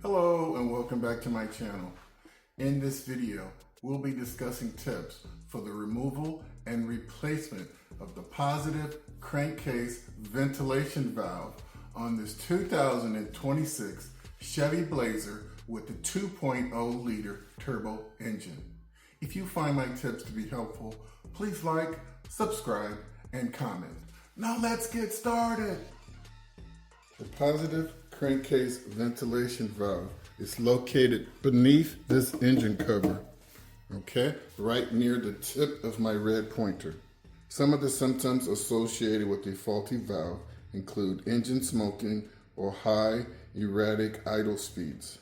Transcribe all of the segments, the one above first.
Hello and welcome back to my channel. In this video, we'll be discussing tips for the removal and replacement of the positive crankcase ventilation valve on this 2026 Chevy Blazer with the 2.0 liter turbo engine. If you find my tips to be helpful, please like, subscribe, and comment. Now let's get started. The positive crankcase ventilation valve is located beneath this engine cover, okay, right near the tip of my red pointer. Some of the symptoms associated with a faulty valve include engine smoking or high erratic idle speeds,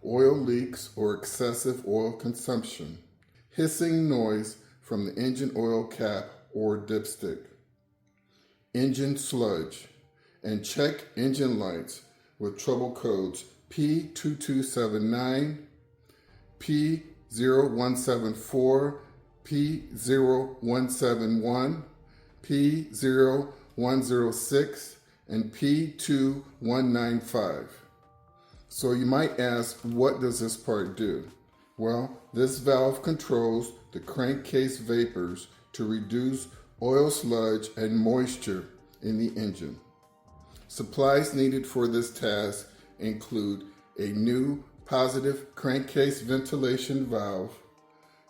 oil leaks or excessive oil consumption, hissing noise from the engine oil cap or dipstick, engine sludge, and check engine lights with trouble codes P2279, P0174, P0171, P0106, and P2195. So you might ask, what does this part do? Well, this valve controls the crankcase vapors to reduce oil sludge and moisture in the engine. Supplies needed for this task include a new positive crankcase ventilation valve.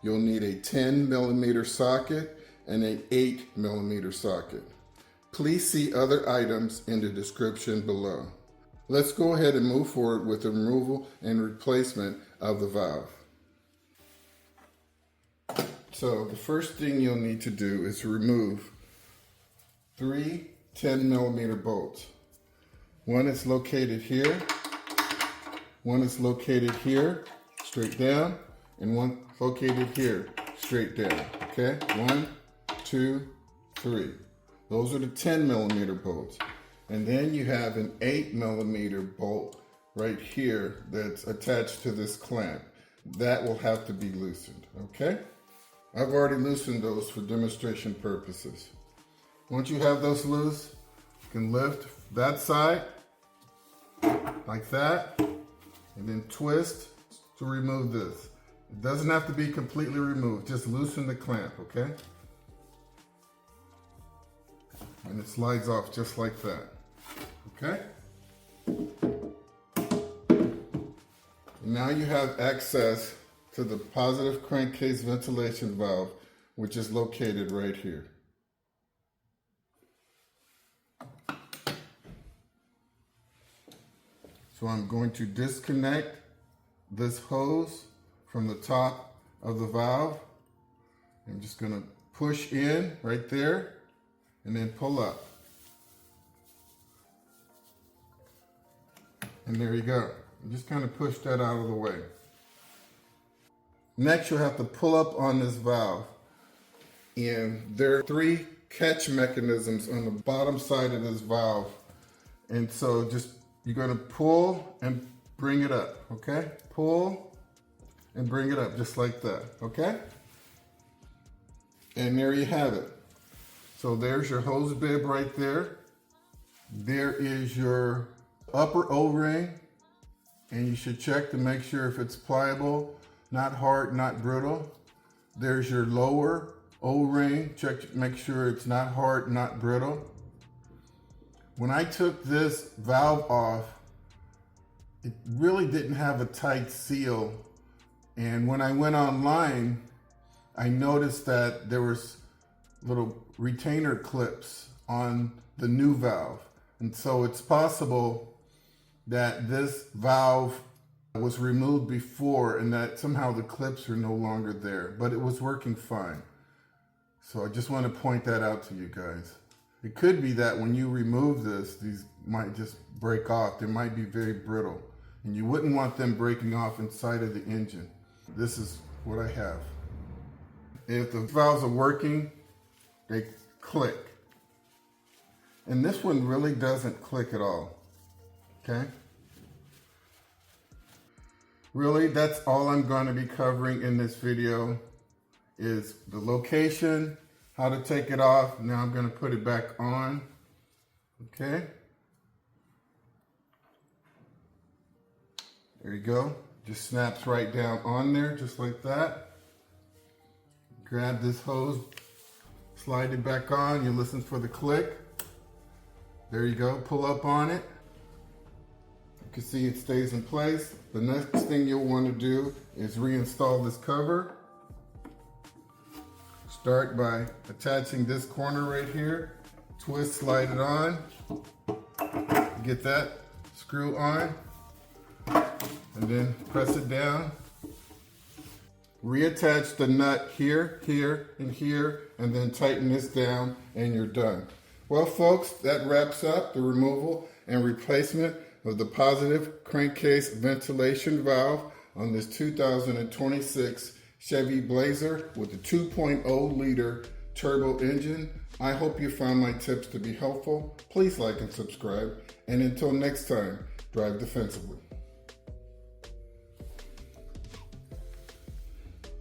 You'll need a 10mm socket and an 8mm socket. Please see other items in the description below. Let's go ahead and move forward with the removal and replacement of the valve. So the first thing you'll need to do is remove 3 10mm bolts. One is located here, one is located here, straight down, and one located here, straight down, okay? 1, 2, 3. Those are the 10mm bolts. And then you have an 8mm bolt right here that's attached to this clamp. That will have to be loosened, okay? I've already loosened those for demonstration purposes. Once you have those loose, you can lift that side like that and then twist to remove this. It doesn't have to be completely removed, just loosen the clamp, okay? And it slides off just like that, okay? Now you have access to the positive crankcase ventilation valve, which is located right here. So I'm going to disconnect this hose from the top of the valve. I'm just going to push in right there and then pull up. And there you go. And just kind of push that out of the way. Next, you'll have to pull up on this valve. And there are 3 catch mechanisms on the bottom side of this valve. And so you're going to pull and bring it up, okay? Pull and bring it up just like that, okay? And there you have it. So there's your hose bib right there. There is your upper O-ring, and you should check to make sure if it's pliable, not hard, not brittle. There's your lower O-ring. Check, make sure it's not hard, not brittle. When I took this valve off, it really didn't have a tight seal. And when I went online, I noticed that there was little retainer clips on the new valve. And so it's possible that this valve was removed before and that somehow the clips are no longer there, but it was working fine. So I just want to point that out to you guys. It could be that when you remove this, these might just break off. They might be very brittle, and you wouldn't want them breaking off inside of the engine. This is what I have. If the valves are working, they click. And this one really doesn't click at all, okay? Really, that's all I'm going to be covering in this video is the location, how to take it off. Now I'm going to put it back on, okay? There you go. Just snaps right down on there, just like that. Grab this hose, slide it back on. You listen for the click. There you go. Pull up on it. You can see it stays in place. The next thing you'll want to do is reinstall this cover. Start by attaching this corner right here. Twist, slide it on. Get that screw on. And then press it down. Reattach the nut here, here, and here, and then tighten this down, and you're done. Well, folks, that wraps up the removal and replacement of the positive crankcase ventilation valve on this 2026 Chevy Blazer with the 2.0 liter turbo engine. I hope you found my tips to be helpful. Please like and subscribe. And until next time, drive defensively.